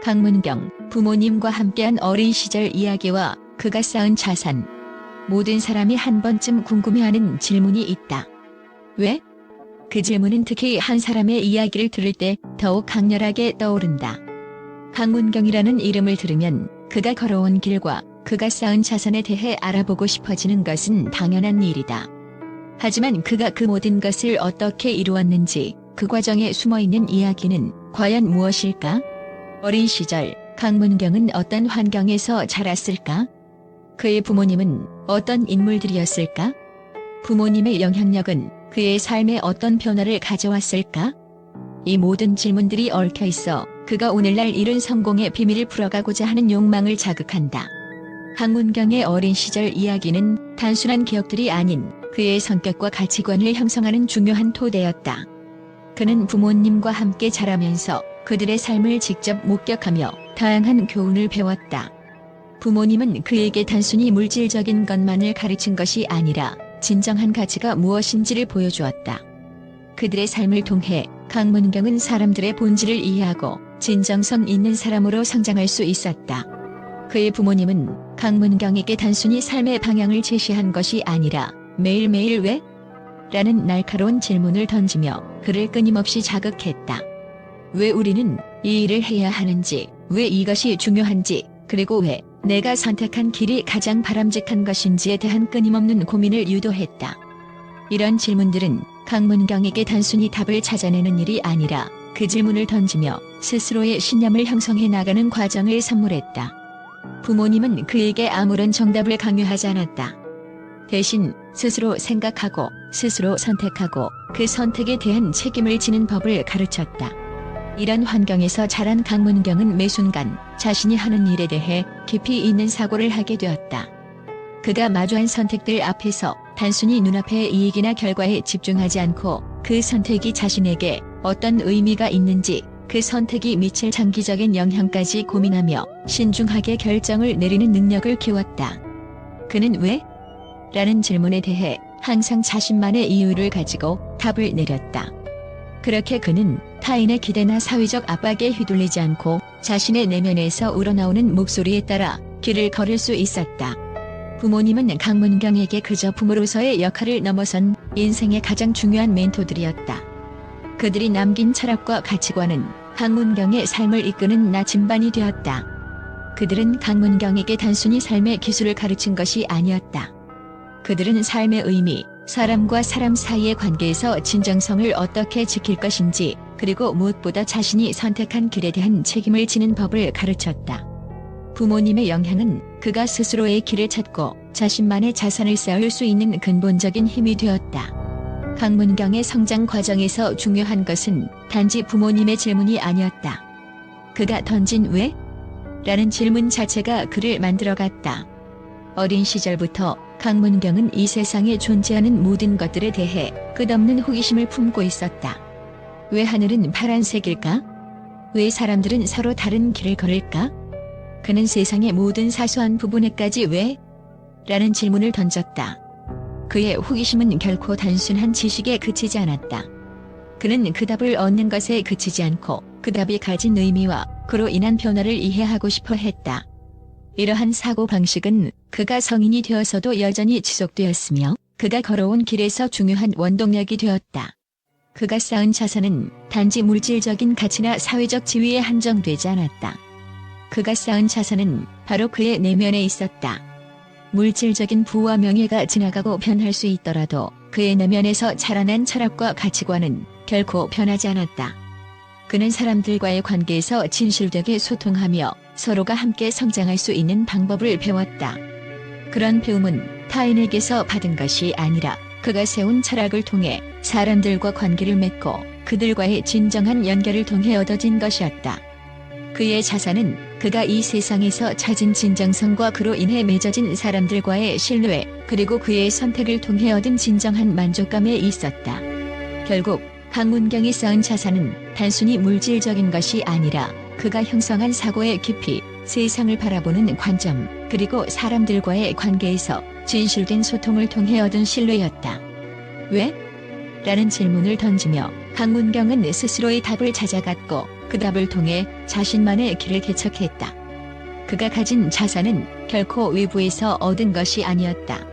강문경, 부모님과 함께한 어린 시절 이야기와 그가 쌓은 자산. 모든 사람이 한 번쯤 궁금해하는 질문이 있다. 왜? 그 질문은 특히 한 사람의 이야기를 들을 때 더욱 강렬하게 떠오른다. 강문경이라는 이름을 들으면 그가 걸어온 길과 그가 쌓은 자산에 대해 알아보고 싶어지는 것은 당연한 일이다. 하지만 그가 그 모든 것을 어떻게 이루었는지, 그 과정에 숨어있는 이야기는 과연 무엇일까? 어린 시절, 강문경은 어떤 환경에서 자랐을까? 그의 부모님은 어떤 인물들이었을까? 부모님의 영향력은 그의 삶에 어떤 변화를 가져왔을까? 이 모든 질문들이 얽혀 있어 그가 오늘날 이룬 성공의 비밀을 풀어가고자 하는 욕망을 자극한다. 강문경의 어린 시절 이야기는 단순한 기억들이 아닌 그의 성격과 가치관을 형성하는 중요한 토대였다. 그는 부모님과 함께 자라면서 그들의 삶을 직접 목격하며 다양한 교훈을 배웠다. 부모님은 그에게 단순히 물질적인 것만을 가르친 것이 아니라 진정한 가치가 무엇인지를 보여주었다. 그들의 삶을 통해 강문경은 사람들의 본질을 이해하고 진정성 있는 사람으로 성장할 수 있었다. 그의 부모님은 강문경에게 단순히 삶의 방향을 제시한 것이 아니라 매일매일 왜? 라는 날카로운 질문을 던지며 그를 끊임없이 자극했다. 왜 우리는 이 일을 해야 하는지, 왜 이것이 중요한지, 그리고 왜 내가 선택한 길이 가장 바람직한 것인지에 대한 끊임없는 고민을 유도했다. 이런 질문들은 강문경에게 단순히 답을 찾아내는 일이 아니라 그 질문을 던지며 스스로의 신념을 형성해 나가는 과정을 선물했다. 부모님은 그에게 아무런 정답을 강요하지 않았다. 대신 스스로 생각하고 스스로 선택하고 그 선택에 대한 책임을 지는 법을 가르쳤다. 이런 환경에서 자란 강문경은 매 순간 자신이 하는 일에 대해 깊이 있는 사고를 하게 되었다. 그가 마주한 선택들 앞에서 단순히 눈앞의 이익이나 결과에 집중하지 않고 그 선택이 자신에게 어떤 의미가 있는지, 그 선택이 미칠 장기적인 영향까지 고민하며 신중하게 결정을 내리는 능력을 키웠다. 그는 왜? 라는 질문에 대해 항상 자신만의 이유를 가지고 답을 내렸다. 그렇게 그는 타인의 기대나 사회적 압박에 휘둘리지 않고 자신의 내면에서 우러나오는 목소리에 따라 길을 걸을 수 있었다. 부모님은 강문경에게 그저 부모로서의 역할을 넘어선 인생의 가장 중요한 멘토들이었다. 그들이 남긴 철학과 가치관은 강문경의 삶을 이끄는 나침반이 되었다. 그들은 강문경에게 단순히 삶의 기술을 가르친 것이 아니었다. 그들은 삶의 의미, 사람과 사람 사이의 관계에서 진정성을 어떻게 지킬 것인지, 그리고 무엇보다 자신이 선택한 길에 대한 책임을 지는 법을 가르쳤다. 부모님의 영향은 그가 스스로의 길을 찾고 자신만의 자산을 쌓을 수 있는 근본적인 힘이 되었다. 강문경의 성장 과정에서 중요한 것은 단지 부모님의 질문이 아니었다. 그가 던진 왜? 라는 질문 자체가 그를 만들어갔다. 어린 시절부터 강문경은 이 세상에 존재하는 모든 것들에 대해 끝없는 호기심을 품고 있었다. 왜 하늘은 파란색일까? 왜 사람들은 서로 다른 길을 걸을까? 그는 세상의 모든 사소한 부분에까지 왜? 라는 질문을 던졌다. 그의 호기심은 결코 단순한 지식에 그치지 않았다. 그는 그 답을 얻는 것에 그치지 않고 그 답이 가진 의미와 그로 인한 변화를 이해하고 싶어 했다. 이러한 사고방식은 그가 성인이 되어서도 여전히 지속되었으며 그가 걸어온 길에서 중요한 원동력이 되었다. 그가 쌓은 자산은 단지 물질적인 가치나 사회적 지위에 한정되지 않았다. 그가 쌓은 자산은 바로 그의 내면에 있었다. 물질적인 부와 명예가 지나가고 변할 수 있더라도 그의 내면에서 자라난 철학과 가치관은 결코 변하지 않았다. 그는 사람들과의 관계에서 진실되게 소통하며 서로가 함께 성장할 수 있는 방법을 배웠다. 그런 배움은 타인에게서 받은 것이 아니라 그가 세운 철학을 통해 사람들과 관계를 맺고 그들과의 진정한 연결을 통해 얻어진 것이었다. 그의 자산은 그가 이 세상에서 찾은 진정성과 그로 인해 맺어진 사람들과의 신뢰, 그리고 그의 선택을 통해 얻은 진정한 만족감에 있었다. 결국 강문경이 쌓은 자산은 단순히 물질적인 것이 아니라 그가 형성한 사고의 깊이, 세상을 바라보는 관점, 그리고 사람들과의 관계에서 진실된 소통을 통해 얻은 신뢰였다. 왜? 라는 질문을 던지며 강문경은 스스로의 답을 찾아갔고 그 답을 통해 자신만의 길을 개척했다. 그가 가진 자산은 결코 외부에서 얻은 것이 아니었다.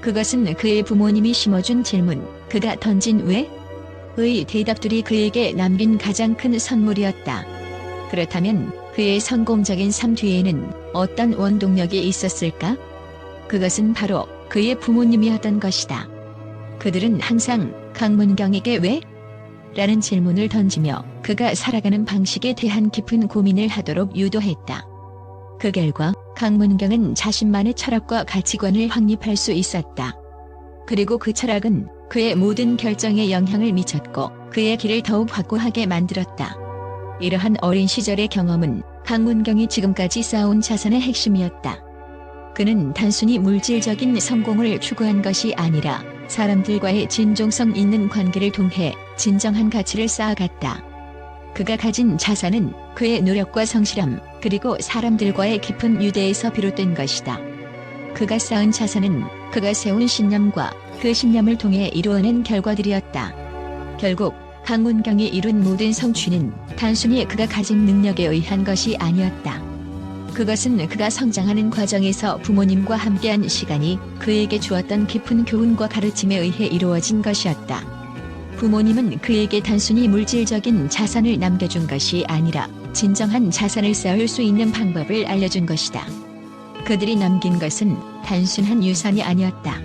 그것은 그의 부모님이 심어준 질문, 그가 던진 왜?의 대답들이 그에게 남긴 가장 큰 선물이었다. 그렇다면 그의 성공적인 삶 뒤에는 어떤 원동력이 있었을까? 그것은 바로 그의 부모님이었던 것이다. 그들은 항상 강문경에게 왜? 라는 질문을 던지며 그가 살아가는 방식에 대한 깊은 고민을 하도록 유도했다. 그 결과 강문경은 자신만의 철학과 가치관을 확립할 수 있었다. 그리고 그 철학은 그의 모든 결정에 영향을 미쳤고 그의 길을 더욱 확고하게 만들었다. 이러한 어린 시절의 경험은 강문경이 지금까지 쌓아온 자산의 핵심이었다. 그는 단순히 물질적인 성공을 추구한 것이 아니라 사람들과의 진정성 있는 관계를 통해 진정한 가치를 쌓아갔다. 그가 가진 자산은 그의 노력과 성실함, 그리고 사람들과의 깊은 유대에서 비롯된 것이다. 그가 쌓은 자산은 그가 세운 신념과 그 신념을 통해 이루어낸 결과들이었다. 결국 강문경이 이룬 모든 성취는 단순히 그가 가진 능력에 의한 것이 아니었다. 그것은 그가 성장하는 과정에서 부모님과 함께한 시간이 그에게 주었던 깊은 교훈과 가르침에 의해 이루어진 것이었다. 부모님은 그에게 단순히 물질적인 자산을 남겨준 것이 아니라 진정한 자산을 쌓을 수 있는 방법을 알려준 것이다. 그들이 남긴 것은 단순한 유산이 아니었다.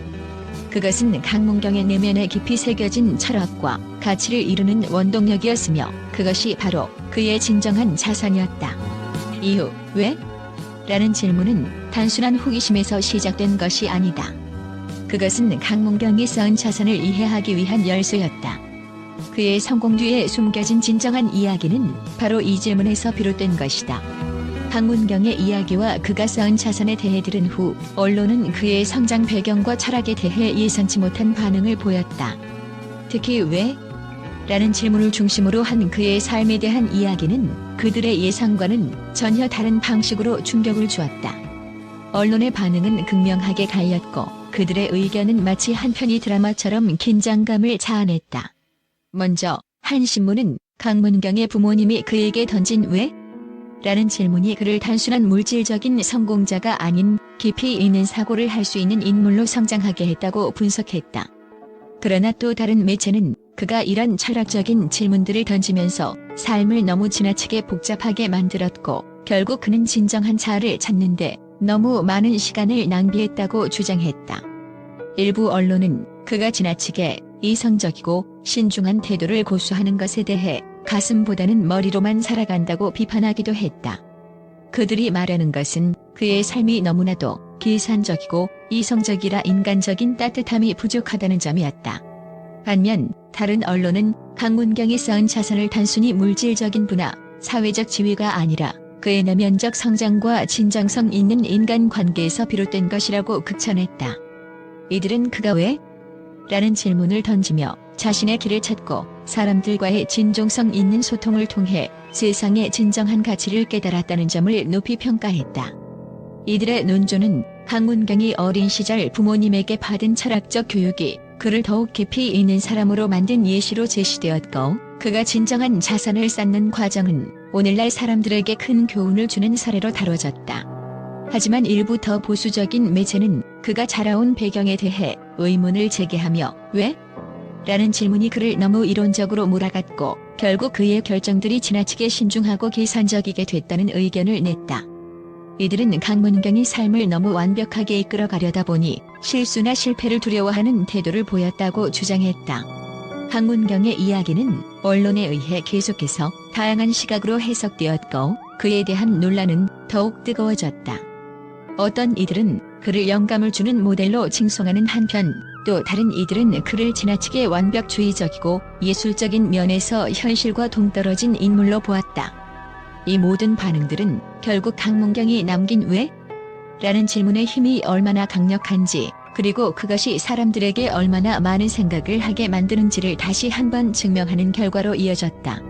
그것은 강문경의 내면에 깊이 새겨진 철학과 가치를 이루는 원동력이었으며 그것이 바로 그의 진정한 자산이었다. 이유, 왜? 라는 질문은 단순한 호기심에서 시작된 것이 아니다. 그것은 강문경이 쌓은 자산을 이해하기 위한 열쇠였다. 그의 성공 뒤에 숨겨진 진정한 이야기는 바로 이 질문에서 비롯된 것이다. 강문경의 이야기와 그가 쌓은 자산에 대해 들은 후 언론은 그의 성장 배경과 철학에 대해 예상치 못한 반응을 보였다. 특히 왜? 라는 질문을 중심으로 한 그의 삶에 대한 이야기는 그들의 예상과는 전혀 다른 방식으로 충격을 주었다. 언론의 반응은 극명하게 갈렸고 그들의 의견은 마치 한 편의 드라마처럼 긴장감을 자아냈다. 먼저 한 신문은 강문경의 부모님이 그에게 던진 왜? 라는 질문이 그를 단순한 물질적인 성공자가 아닌 깊이 있는 사고를 할 수 있는 인물로 성장하게 했다고 분석했다. 그러나 또 다른 매체는 그가 이런 철학적인 질문들을 던지면서 삶을 너무 지나치게 복잡하게 만들었고 결국 그는 진정한 자아를 찾는데 너무 많은 시간을 낭비했다고 주장했다. 일부 언론은 그가 지나치게 이성적이고 신중한 태도를 고수하는 것에 대해 가슴보다는 머리로만 살아간다고 비판하기도 했다. 그들이 말하는 것은 그의 삶이 너무나도 계산적이고 이성적이라 인간적인 따뜻함이 부족하다는 점이었다. 반면 다른 언론은 강문경이 쌓은 자산을 단순히 물질적인 부나 사회적 지위가 아니라 그의 내면적 성장과 진정성 있는 인간관계에서 비롯된 것이라고 극찬했다. 이들은 그가 왜? 라는 질문을 던지며 자신의 길을 찾고 사람들과의 진정성 있는 소통을 통해 세상의 진정한 가치를 깨달았다는 점을 높이 평가했다. 이들의 논조는 강문경이 어린 시절 부모님에게 받은 철학적 교육이 그를 더욱 깊이 있는 사람으로 만든 예시로 제시되었고 그가 진정한 자산을 쌓는 과정은 오늘날 사람들에게 큰 교훈을 주는 사례로 다뤄졌다. 하지만 일부 더 보수적인 매체는 그가 자라온 배경에 대해 의문을 제기하며 왜? 라는 질문이 그를 너무 이론적으로 몰아갔고 결국 그의 결정들이 지나치게 신중하고 계산적이게 됐다는 의견을 냈다. 이들은 강문경이 삶을 너무 완벽하게 이끌어가려다 보니 실수나 실패를 두려워하는 태도를 보였다고 주장했다. 강문경의 이야기는 언론에 의해 계속해서 다양한 시각으로 해석되었고 그에 대한 논란은 더욱 뜨거워졌다. 어떤 이들은 그를 영감을 주는 모델로 칭송하는 한편 또 다른 이들은 그를 지나치게 완벽주의적이고 예술적인 면에서 현실과 동떨어진 인물로 보았다. 이 모든 반응들은 결국 강문경이 남긴 왜? 라는 질문의 힘이 얼마나 강력한지 그리고 그것이 사람들에게 얼마나 많은 생각을 하게 만드는지를 다시 한번 증명하는 결과로 이어졌다.